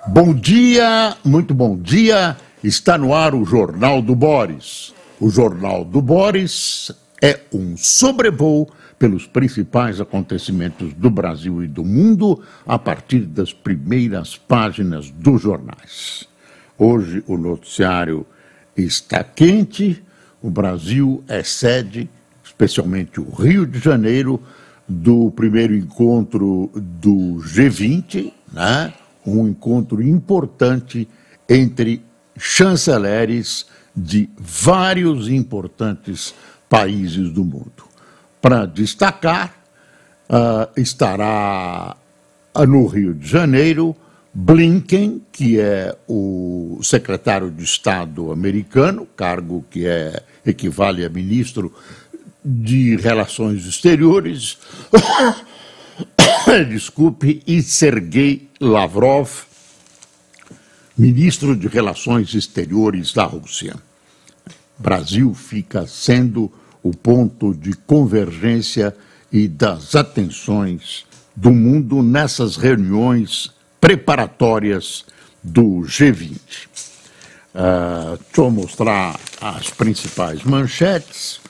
Bom dia, muito bom dia. Está no ar o Jornal do Boris. O Jornal do Boris é um sobrevoo pelos principais acontecimentos do Brasil e do mundo a partir das primeiras páginas dos jornais. Hoje o noticiário está quente, o Brasil é sede, especialmente o Rio de Janeiro, do primeiro encontro do G20, né? Um encontro importante entre chanceleres de vários importantes países do mundo. Para destacar, estará no Rio de Janeiro Blinken, que é o secretário de Estado americano, cargo que equivale a ministro de Relações Exteriores, desculpe, e Sergei Lavrov, ministro de Relações Exteriores da Rússia. Brasil fica sendo o ponto de convergência e das atenções do mundo nessas reuniões preparatórias do G20. Deixa eu mostrar as principais manchetes.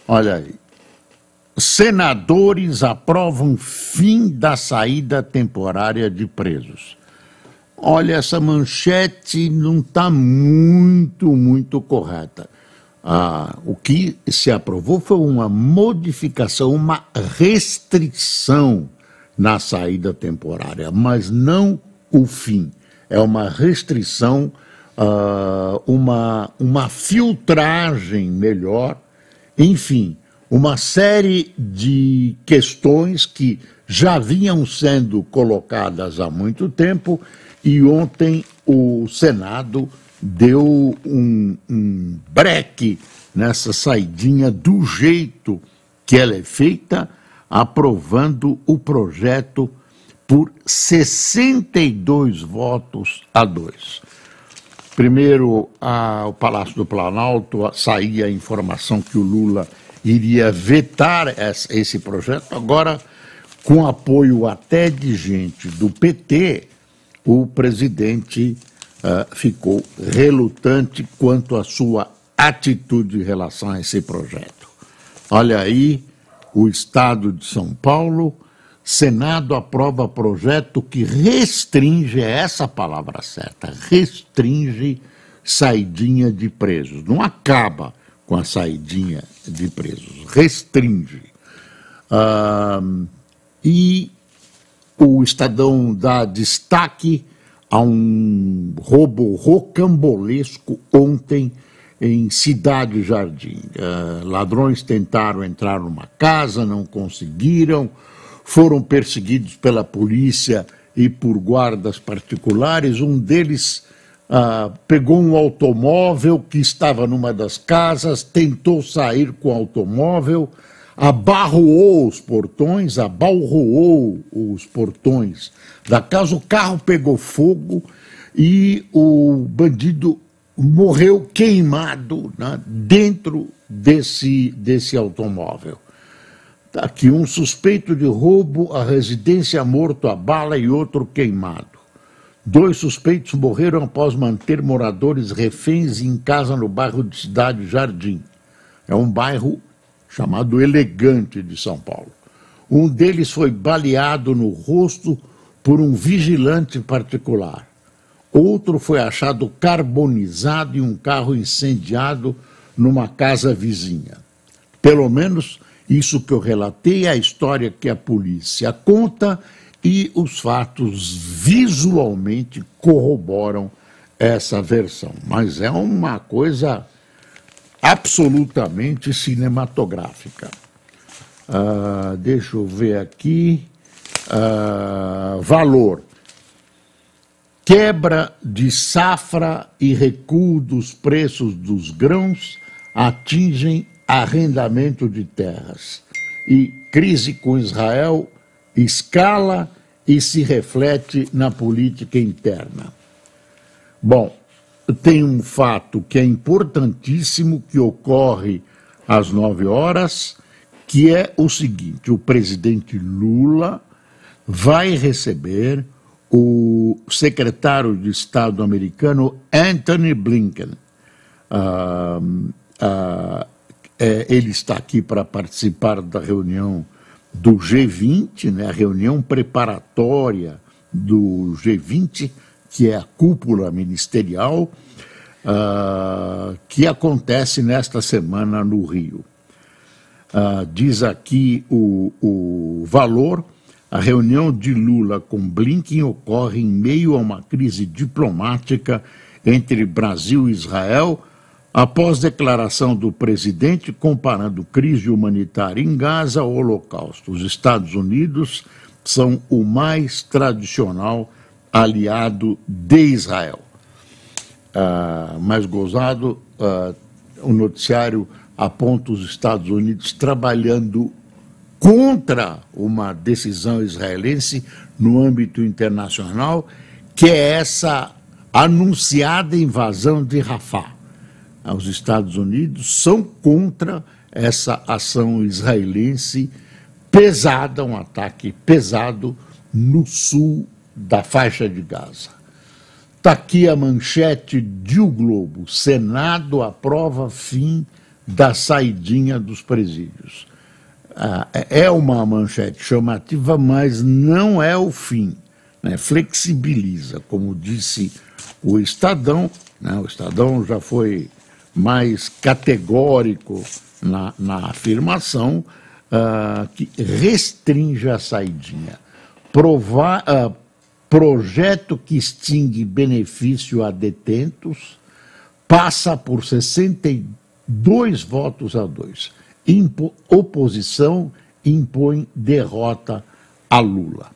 Olha aí. Senadores aprovam fim da saída temporária de presos. Olha, essa manchete não está muito correta. O que se aprovou foi uma modificação, uma restrição na saída temporária, mas não o fim. É uma restrição, uma filtragem melhor, enfim, uma série de questões que já vinham sendo colocadas há muito tempo e ontem o Senado deu um breque nessa saidinha do jeito que ela é feita, aprovando o projeto por 62 votos a 2. Primeiro, o Palácio do Planalto saía a informação que o Lula iria vetar esse projeto. Agora, com apoio até de gente do PT, o presidente ficou relutante quanto à sua atitude em relação a esse projeto. Olha aí, o Estado de São Paulo, Senado aprova projeto que restringe, é essa a palavra certa, restringe saidinha de presos. Não acaba com a saidinha de presos, restringe. E o Estadão dá destaque a um roubo rocambolesco ontem em Cidade Jardim. Ladrões tentaram entrar numa casa, não conseguiram, foram perseguidos pela polícia e por guardas particulares. Um deles pegou um automóvel que estava numa das casas, tentou sair com o automóvel, abalroou os portões da casa, o carro pegou fogo e o bandido morreu queimado, né, dentro desse automóvel. Está aqui um suspeito de roubo à residência morto a bala e outro queimado. 2 suspeitos morreram após manter moradores reféns em casa no bairro de Cidade Jardim. É um bairro chamado Elegante de São Paulo. Um deles foi baleado no rosto por um vigilante particular. Outro foi achado carbonizado em um carro incendiado numa casa vizinha. Pelo menos isso que eu relatei é a história que a polícia conta e os fatos visualmente corroboram essa versão. Mas é uma coisa absolutamente cinematográfica. Deixa eu ver aqui. Valor. Quebra de safra e recuo dos preços dos grãos atingem arrendamento de terras. E crise com Israel escala e se reflete na política interna. Bom, tem um fato que é importantíssimo que ocorre às 9 horas, que é o seguinte: o presidente Lula vai receber o secretário de Estado americano Antony Blinken. Ele está aqui para participar da reunião do G20, né, a reunião preparatória do G20, que é a cúpula ministerial, que acontece nesta semana no Rio. Diz aqui o valor: a reunião de Lula com Blinken ocorre em meio a uma crise diplomática entre Brasil e Israel, após declaração do presidente comparando crise humanitária em Gaza ao Holocausto. Os Estados Unidos são o mais tradicional aliado de Israel. Mais gozado, o noticiário aponta os Estados Unidos trabalhando contra uma decisão israelense no âmbito internacional, que é essa anunciada invasão de Rafah. Os Estados Unidos são contra essa ação israelense pesada, um ataque pesado no sul da faixa de Gaza. Está aqui a manchete de O Globo: Senado aprova fim da saidinha dos presídios. É uma manchete chamativa, mas não é o fim, né? Flexibiliza, como disse o Estadão, né? O Estadão já foi mais categórico na afirmação, que restringe a saidinha. Projeto que extingue benefício a detentos passa por 62 votos a 2. Oposição impõe derrota a Lula.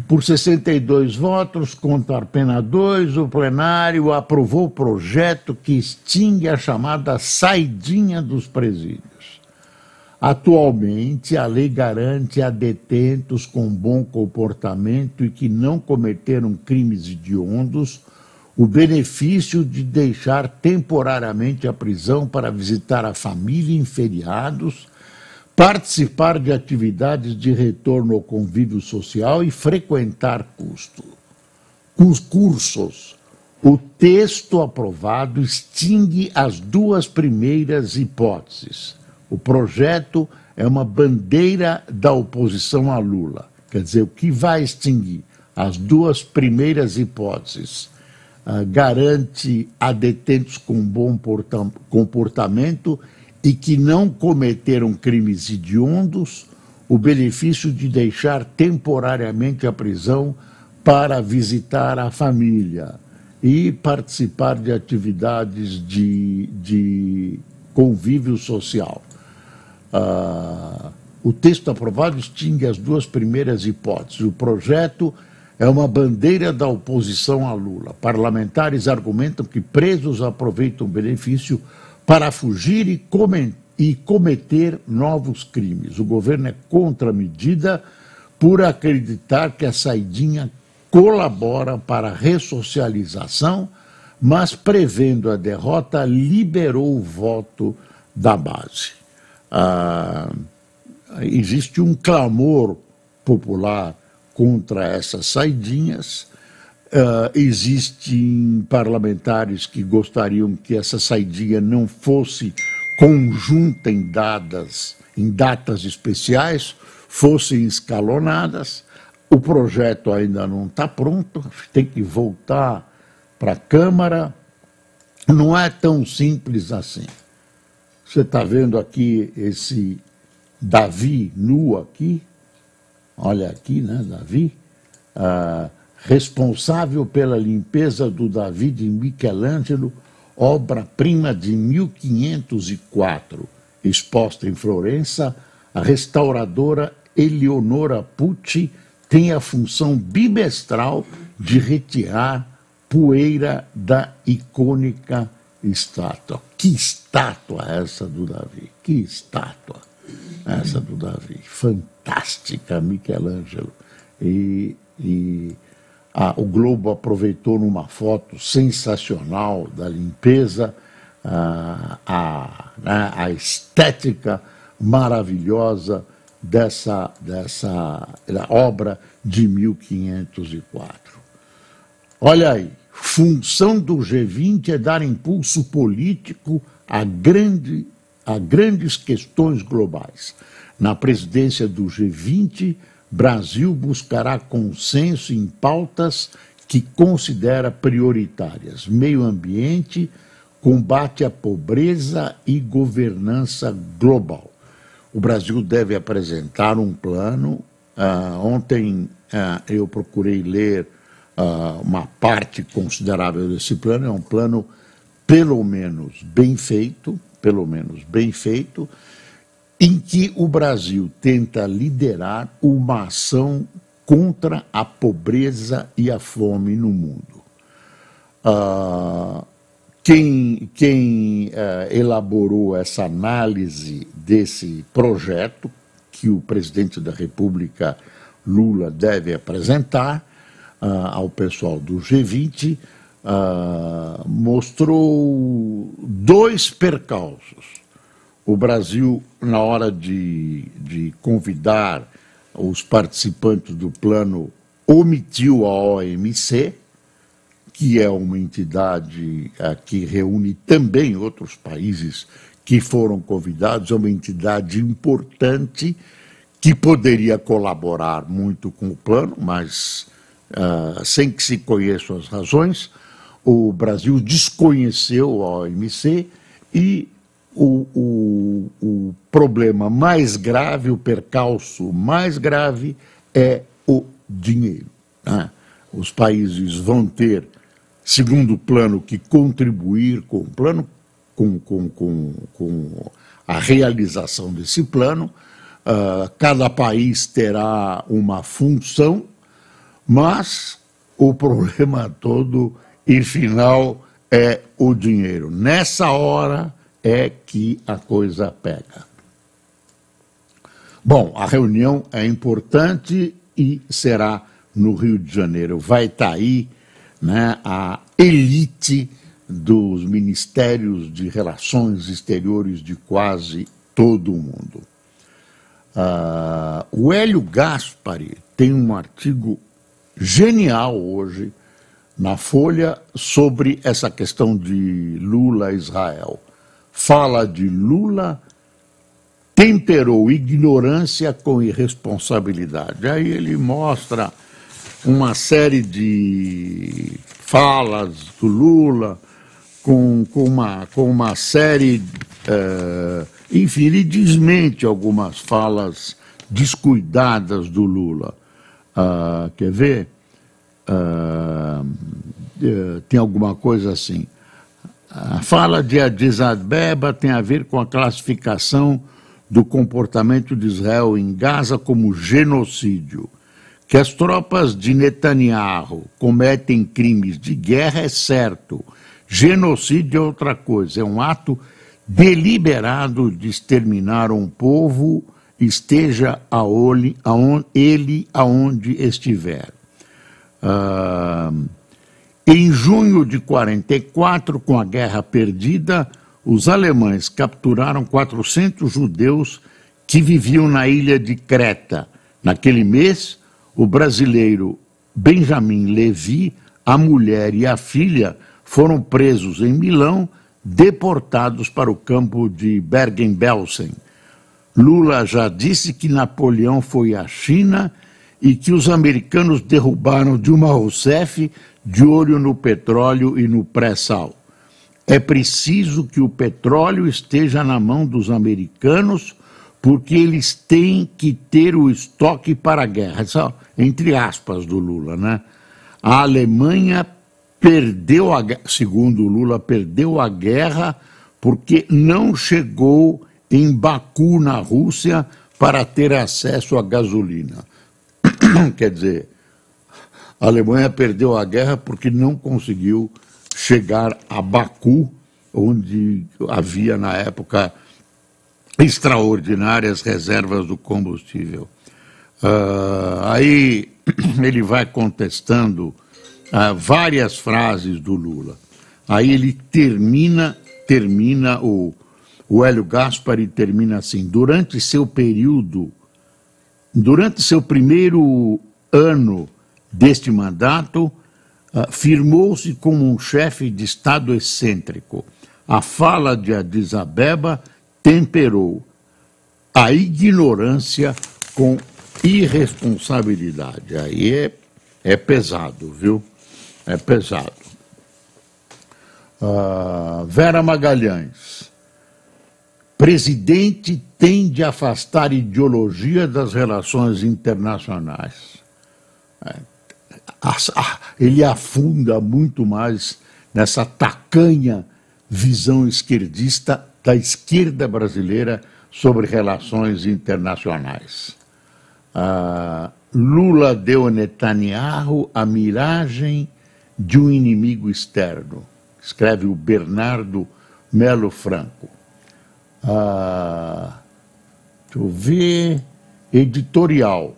Por 62 votos contra apenas 2, o plenário aprovou o projeto que extingue a chamada saidinha dos presídios. Atualmente, a lei garante a detentos com bom comportamento e que não cometeram crimes hediondos o benefício de deixar temporariamente a prisão para visitar a família em feriados, participar de atividades de retorno ao convívio social e frequentar cursos. O texto aprovado extingue as duas primeiras hipóteses. O projeto é uma bandeira da oposição a Lula. Quer dizer, o que vai extinguir? As duas primeiras hipóteses. Garante a detentos com bom comportamento e que não cometeram crimes hediondos o benefício de deixar temporariamente a prisão para visitar a família e participar de atividades de convívio social. O texto aprovado extingue as duas primeiras hipóteses. O projeto é uma bandeira da oposição a Lula. Parlamentares argumentam que presos aproveitam o benefício para fugir e cometer novos crimes. O governo é contra a medida por acreditar que a saidinha colabora para a ressocialização, mas, prevendo a derrota, liberou o voto da base. Existe um clamor popular contra essas saidinhas. Existem parlamentares que gostariam que essa saidinha não fosse conjunta em datas especiais, fossem escalonadas. O projeto ainda não está pronto, tem que voltar para a Câmara. Não é tão simples assim. Você está vendo aqui esse Davi nu aqui? Olha aqui, né, Davi? Responsável pela limpeza do Davi de Michelangelo, obra-prima de 1504, exposta em Florença, a restauradora Eleonora Pucci tem a função bimestral de retirar poeira da icônica estátua. Que estátua essa do Davi? Que estátua essa do Davi? Fantástica, Michelangelo. O Globo aproveitou numa foto sensacional da limpeza, a estética maravilhosa dessa obra de 1504. Olha aí, função do G20 é dar impulso político a grandes questões globais. Na presidência do G20, Brasil buscará consenso em pautas que considera prioritárias: meio ambiente, combate à pobreza e governança global. O Brasil deve apresentar um plano. Ontem eu procurei ler uma parte considerável desse plano. É um plano pelo menos bem feito, em que o Brasil tenta liderar uma ação contra a pobreza e a fome no mundo. Quem elaborou essa análise desse projeto, que o presidente da República, Lula, deve apresentar ao pessoal do G20, mostrou dois percalços. O Brasil, na hora de convidar os participantes do plano, omitiu a OMC, que é uma entidade que reúne também outros países que foram convidados. É uma entidade importante que poderia colaborar muito com o plano, mas sem que se conheçam as razões. O Brasil desconheceu a OMC e o problema mais grave, o percalço mais grave é o dinheiro. Né? Os países vão ter, segundo o plano, que contribuir com o plano, com a realização desse plano. Cada país terá uma função, mas o problema todo e final é o dinheiro. Nessa hora é que a coisa pega. Bom, a reunião é importante e será no Rio de Janeiro. Vai estar aí, né, a elite dos ministérios de relações exteriores de quase todo o mundo. O Hélio Gaspari tem um artigo genial hoje na Folha sobre essa questão de Lula-Israel. Fala de Lula, temperou ignorância com irresponsabilidade. Aí ele mostra uma série de falas do Lula com uma série... enfim, ele desmente algumas falas descuidadas do Lula. Quer ver? Tem alguma coisa assim. A fala de Addis Abeba tem a ver com a classificação do comportamento de Israel em Gaza como genocídio. Que as tropas de Netanyahu cometem crimes de guerra é certo. Genocídio é outra coisa, é um ato deliberado de exterminar um povo, esteja ele aonde estiver. Em junho de 1944, com a guerra perdida, os alemães capturaram 400 judeus que viviam na ilha de Creta. Naquele mês, o brasileiro Benjamin Levi, a mulher e a filha foram presos em Milão, deportados para o campo de Bergen-Belsen. Lula já disse que Napoleão foi à China e que os americanos derrubaram Dilma Rousseff de olho no petróleo e no pré-sal. É preciso que o petróleo esteja na mão dos americanos, porque eles têm que ter o estoque para a guerra. Isso, entre aspas, do Lula, né? A Alemanha perdeu a guerra, segundo o Lula, perdeu a guerra porque não chegou em Baku, na Rússia, para ter acesso à gasolina. Quer dizer, a Alemanha perdeu a guerra porque não conseguiu chegar a Baku, onde havia, na época, extraordinárias reservas do combustível. Aí ele vai contestando várias frases do Lula. Aí ele termina o Hélio Gaspari termina assim: durante seu período durante seu primeiro ano deste mandato, firmou-se como um chefe de Estado excêntrico. A fala de Addis Abeba temperou a ignorância com irresponsabilidade. Aí é pesado, viu? É pesado. Vera Magalhães. Presidente tende a afastar ideologia das relações internacionais. Ele afunda muito mais nessa tacanha visão esquerdista da esquerda brasileira sobre relações internacionais. Lula deu a Netanyahu a miragem de um inimigo externo, escreve o Bernardo Melo Franco. Deixa eu ver, editorial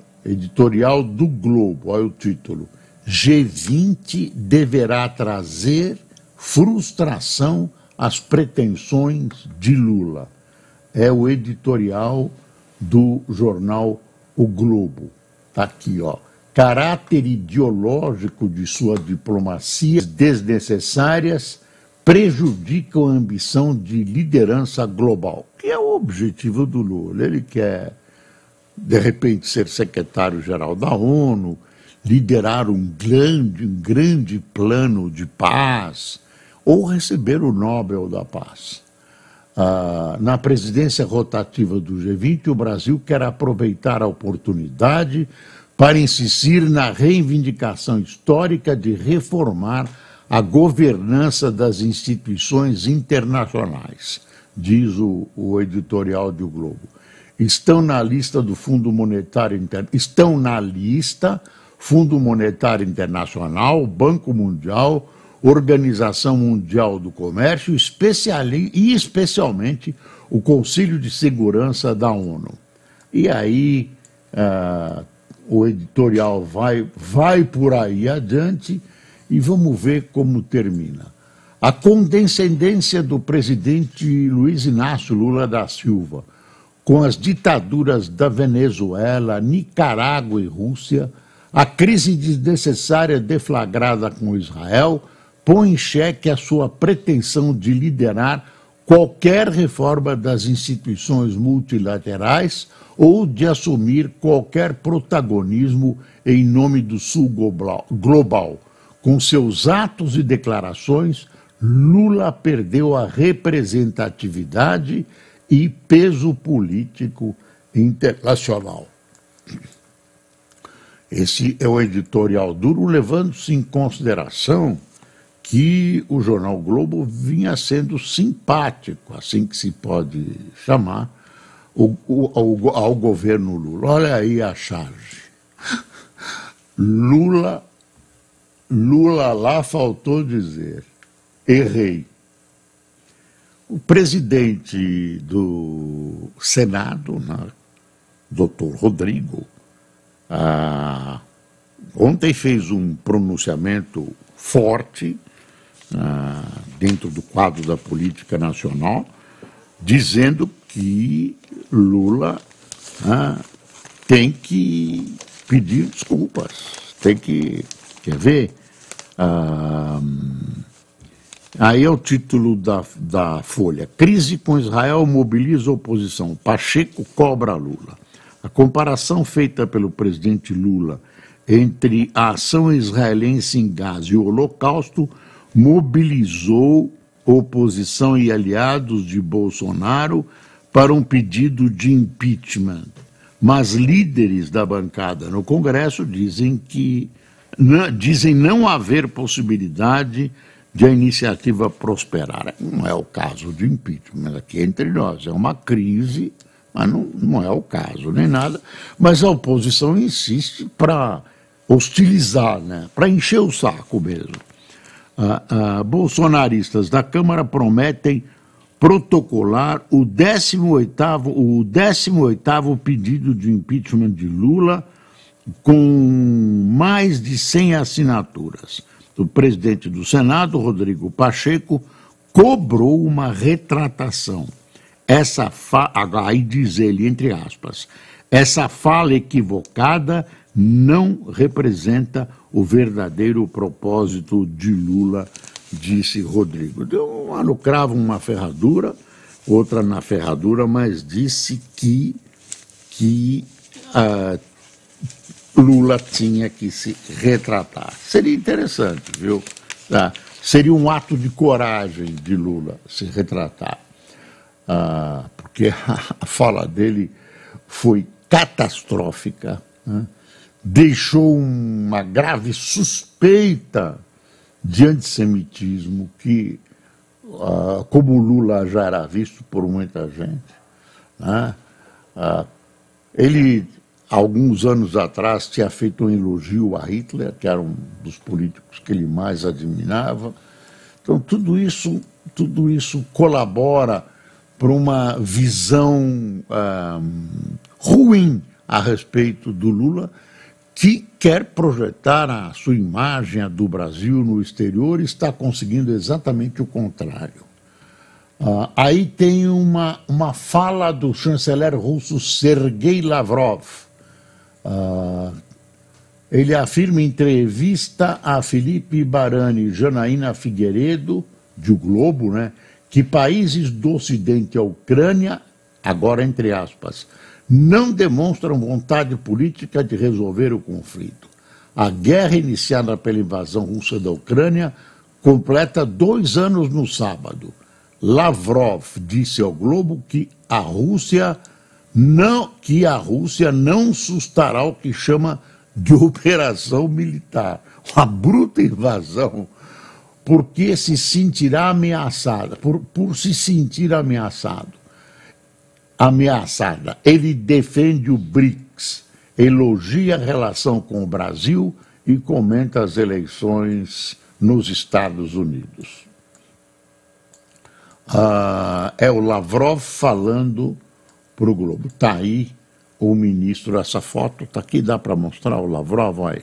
do Globo, olha o título: G20 deverá trazer frustração às pretensões de Lula. É o editorial do jornal O Globo. Está aqui, ó. Caráter ideológico de sua diplomacia desnecessárias prejudicam a ambição de liderança global, que é o objetivo do Lula. Ele quer, de repente, ser secretário-geral da ONU, liderar um grande plano de paz, ou receber o Nobel da Paz. Na presidência rotativa do G20, o Brasil quer aproveitar a oportunidade para insistir na reivindicação histórica de reformar a governança das instituições internacionais, diz o editorial do Globo. Estão na lista do Fundo Monetário Fundo Monetário Internacional, Banco Mundial, Organização Mundial do Comércio e especialmente o Conselho de Segurança da ONU. E aí o editorial vai por aí adiante e vamos ver como termina. A condescendência do presidente Luiz Inácio Lula da Silva com as ditaduras da Venezuela, Nicarágua e Rússia, a crise desnecessária deflagrada com Israel põe em xeque a sua pretensão de liderar qualquer reforma das instituições multilaterais ou de assumir qualquer protagonismo em nome do Sul global. Com seus atos e declarações, Lula perdeu a representatividade e peso político internacional. Esse é o editorial duro, levando-se em consideração que o jornal Globo vinha sendo simpático, assim que se pode chamar, ao governo Lula. Olha aí a charge. Lula lá faltou dizer, errei. O presidente do Senado, né, doutor Rodrigo, ontem fez um pronunciamento forte dentro do quadro da política nacional, dizendo que Lula tem que pedir desculpas, tem que, quer ver? Aí é o título da Folha: Crise com Israel mobiliza a oposição, Pacheco cobra Lula. A comparação feita pelo presidente Lula entre a ação israelense em Gaza e o Holocausto mobilizou oposição e aliados de Bolsonaro para um pedido de impeachment. Mas líderes da bancada no Congresso dizem não haver possibilidade de a iniciativa prosperar. Não é o caso de impeachment aqui entre nós, é uma crise, mas não é o caso nem nada. Mas a oposição insiste para hostilizar, né? Para encher o saco mesmo. Bolsonaristas da Câmara prometem protocolar o 18º pedido de impeachment de Lula com mais de 100 assinaturas. O presidente do Senado, Rodrigo Pacheco, cobrou uma retratação. Aí diz ele, entre aspas, Essa fala equivocada não representa o verdadeiro propósito de Lula, disse Rodrigo. Deu uma no cravo, uma ferradura, outra na ferradura, mas disse que Lula tinha que se retratar. Seria interessante, viu? Seria um ato de coragem de Lula se retratar, porque a fala dele foi catastrófica, né? Deixou uma grave suspeita de antissemitismo que, como Lula já era visto por muita gente, né? Ele, alguns anos atrás, tinha feito um elogio a Hitler, que era um dos políticos que ele mais admirava. Então, tudo isso colabora para uma visão ruim a respeito do Lula, que quer projetar a sua imagem, a do Brasil, no exterior, e está conseguindo exatamente o contrário. Aí tem uma fala do chanceler russo Sergei Lavrov. Ele afirma em entrevista a Felipe Barani e Janaína Figueiredo, de O Globo, né, que países do Ocidente e a Ucrânia, agora entre aspas, não demonstram vontade política de resolver o conflito. A guerra iniciada pela invasão russa da Ucrânia completa 2 anos no sábado. Lavrov disse ao Globo que a Rússia não sustará o que chama de operação militar, uma bruta invasão, porque se sentirá ameaçada, por se sentir ameaçada. Ele defende o BRICS, elogia a relação com o Brasil e comenta as eleições nos Estados Unidos. É o Lavrov falando para o Globo. Está aí o ministro, essa foto está aqui, dá para mostrar o Lavrov aí.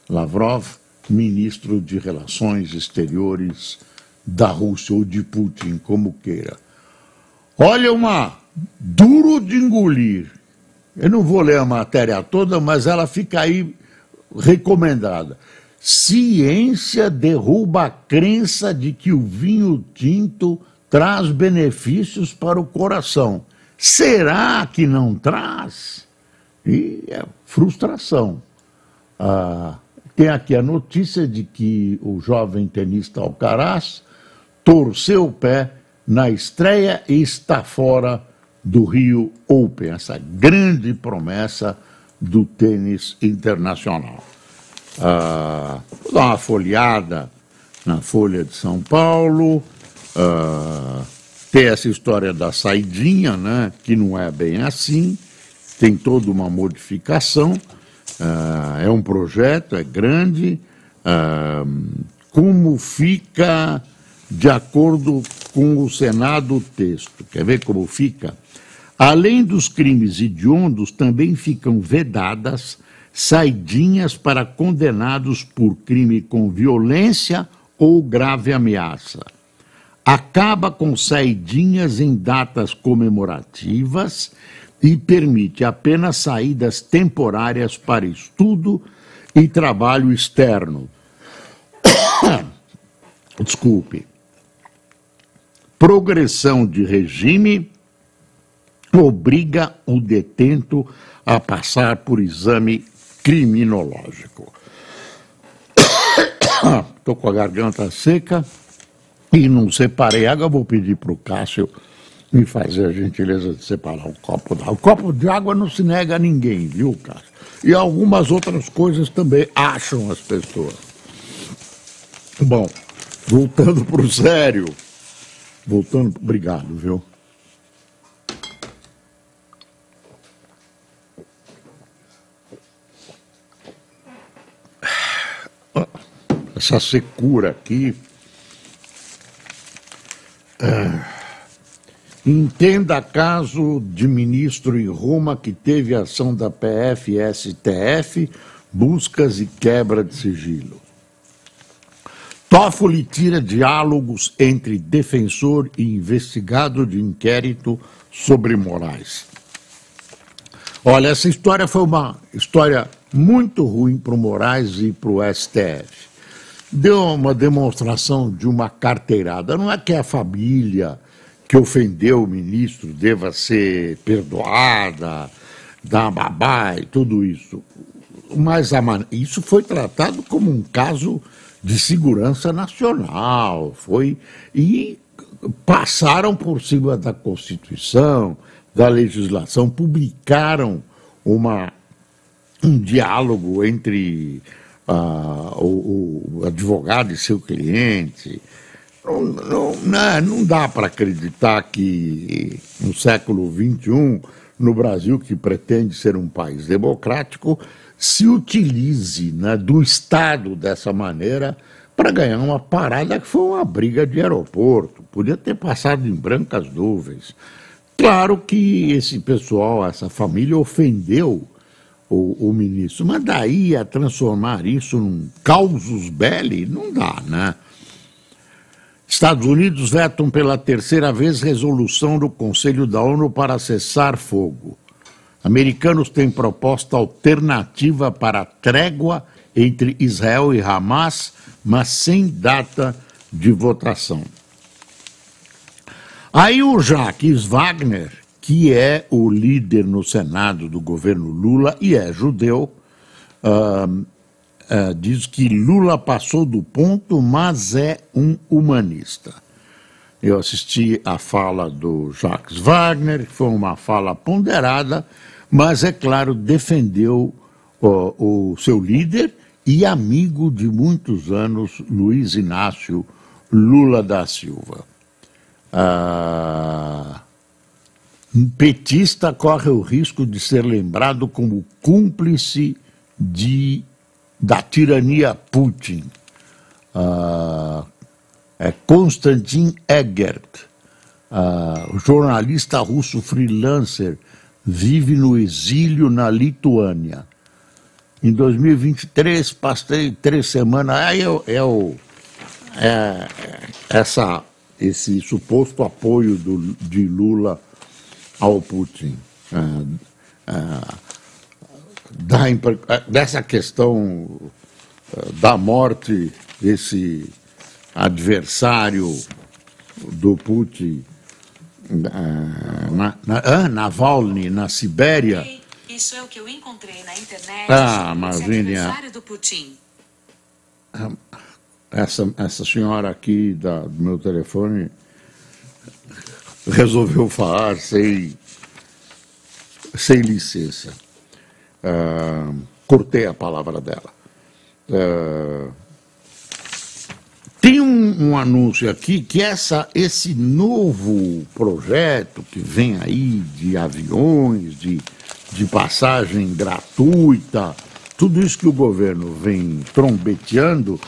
Lavrov, ministro de Relações Exteriores da Rússia, ou de Putin, como queira. Olha, duro de engolir. Eu não vou ler a matéria toda, mas ela fica aí recomendada. Ciência derruba a crença de que o vinho tinto traz benefícios para o coração. Será que não traz? E é frustração. Tem aqui a notícia de que o jovem tenista Alcaraz torceu o pé na estreia e está fora do Rio Open, essa grande promessa do tênis internacional. Vou dar uma folheada na Folha de São Paulo. Tem essa história da saidinha, né, que não é bem assim, tem toda uma modificação, é um projeto, é grande. Como fica de acordo com o Senado o texto? Quer ver como fica? Além dos crimes hediondos, também ficam vedadas saidinhas para condenados por crime com violência ou grave ameaça. Acaba com saidinhas em datas comemorativas e permite apenas saídas temporárias para estudo e trabalho externo. Desculpe. Progressão de regime obriga o detento a passar por exame criminológico. Estou com a garganta seca e não separei água, vou pedir para o Cássio me fazer a gentileza de separar um copo d'água. O copo de água não se nega a ninguém, viu, Cássio? E algumas outras coisas também acham as pessoas. Bom, voltando para o sério. Obrigado, viu? Essa secura aqui. Entenda caso de ministro em Roma que teve ação da PF e STF, buscas e quebra de sigilo. Toffoli tira diálogos entre defensor e investigado de inquérito sobre Moraes. Olha, essa história foi uma história muito ruim para o Moraes e para o STF. Deu uma demonstração de uma carteirada. Não é que a família que ofendeu o ministro deva ser perdoada, dar babá e tudo isso. Mas isso foi tratado como um caso de segurança nacional. E passaram por cima da Constituição, da legislação, publicaram um diálogo entre o advogado e seu cliente. Não dá para acreditar que no século XXI, no Brasil, que pretende ser um país democrático, se utilize, né, do Estado dessa maneira para ganhar uma parada que foi uma briga de aeroporto. Podia ter passado em brancas nuvens. Claro que esse pessoal, essa família, ofendeu o ministro, mas daí a transformar isso num causus belli, não dá, né? Estados Unidos vetam pela terceira vez resolução do Conselho da ONU para cessar fogo. Americanos têm proposta alternativa para a trégua entre Israel e Hamas, mas sem data de votação. Aí o Jacques Wagner, que é o líder no Senado do governo Lula e é judeu, diz que Lula passou do ponto, mas é um humanista. Eu assisti a fala do Jacques Wagner, que foi uma fala ponderada, mas, é claro, defendeu o seu líder e amigo de muitos anos, Luiz Inácio Lula da Silva. Um petista corre o risco de ser lembrado como cúmplice da tirania Putin. Konstantin Egert, o jornalista russo freelancer, vive no exílio na Lituânia. Em 2023, passei 3 semanas. Esse suposto apoio de Lula ao Putin. Dessa questão da morte desse adversário do Putin, Navalny, na Sibéria. Isso é o que eu encontrei na internet. Mas aniversário do Putin. Essa senhora aqui do meu telefone resolveu falar sem licença. Cortei a palavra dela. Tem um anúncio aqui que esse novo projeto que vem aí de aviões, de passagem gratuita, tudo isso que o governo vem trombeteando,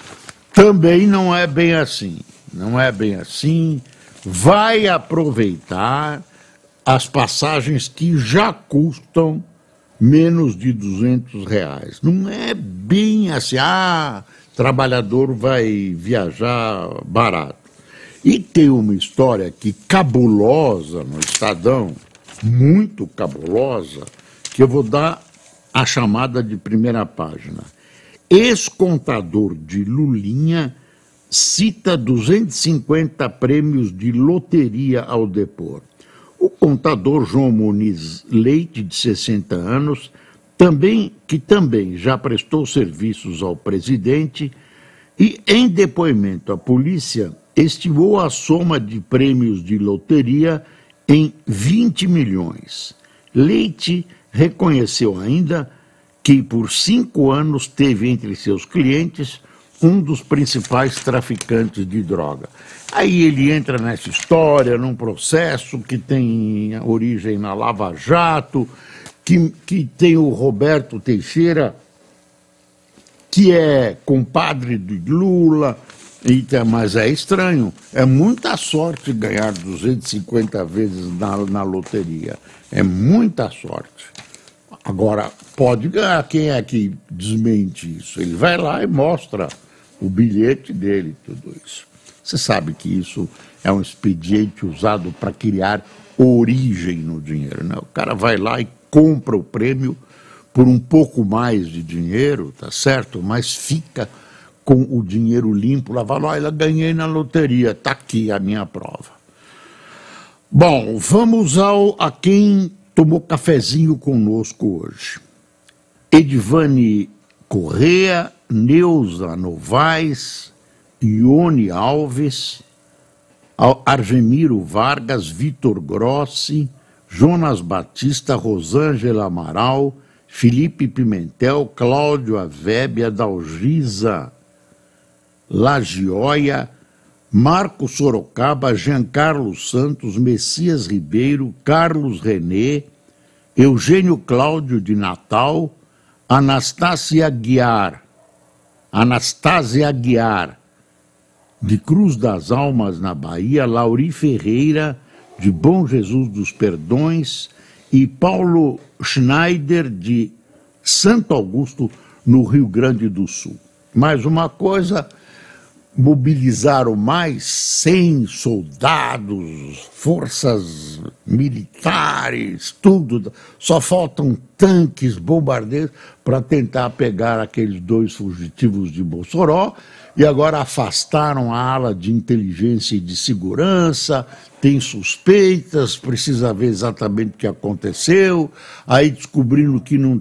também não é bem assim. Não é bem assim. Vai aproveitar as passagens que já custam menos de R$200. Não é bem assim, trabalhador vai viajar barato. E tem uma história aqui cabulosa no Estadão, muito cabulosa, que eu vou dar a chamada de primeira página. Ex-contador de Lulinha cita 250 prêmios de loteria ao depor. O contador João Muniz Leite, de 60 anos, que também já prestou serviços ao presidente e, em depoimento à polícia, estimou a soma de prêmios de loteria em 20 milhões. Leite reconheceu ainda que, por 5 anos, teve entre seus clientes um dos principais traficantes de droga. Aí ele entra nessa história, num processo que tem origem na Lava Jato, que tem o Roberto Teixeira, que é compadre de Lula, mas é estranho. É muita sorte ganhar 250 vezes na loteria. É muita sorte. Agora, pode ganhar. Quem é que desmente isso? Ele vai lá e mostra o bilhete dele, tudo isso. Você sabe que isso é um expediente usado para criar origem no dinheiro, né? O cara vai lá e compra o prêmio por um pouco mais de dinheiro, tá certo? Mas fica com o dinheiro limpo, lá fala, olha, ganhei na loteria, tá aqui a minha prova. Bom, vamos a quem tomou cafezinho conosco hoje. Edivane Correa, Neuza Novaes, Ione Alves, Argemiro Vargas, Vitor Grossi, Jonas Batista, Rosângela Amaral, Felipe Pimentel, Cláudio Avébia, Dalgisa Lagioia, Marco Sorocaba, Giancarlo Santos, Messias Ribeiro, Carlos Renê, Eugênio Cláudio de Natal, Anastásia Aguiar, de Cruz das Almas, na Bahia, Lauri Ferreira, de Bom Jesus dos Perdões, e Paulo Schneider, de Santo Augusto, no Rio Grande do Sul. Mais uma coisa, mobilizaram mais 100 soldados, forças militares, tudo. Só faltam tanques, bombardeiros, para tentar pegar aqueles 2 fugitivos de Mossoró, e agora afastaram a ala de inteligência e de segurança, tem suspeitas, precisa ver exatamente o que aconteceu, aí descobriram que não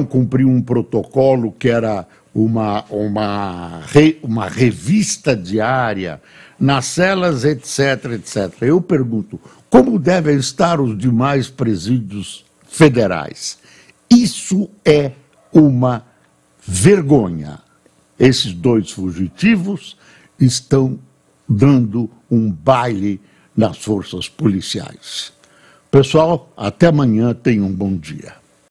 cumpriu um protocolo que era uma revista diária nas celas, etc, etc. Eu pergunto, como devem estar os demais presídios federais? Isso é uma vergonha. Esses 2 fugitivos estão dando um baile nas forças policiais. Pessoal, até amanhã, tenham um bom dia.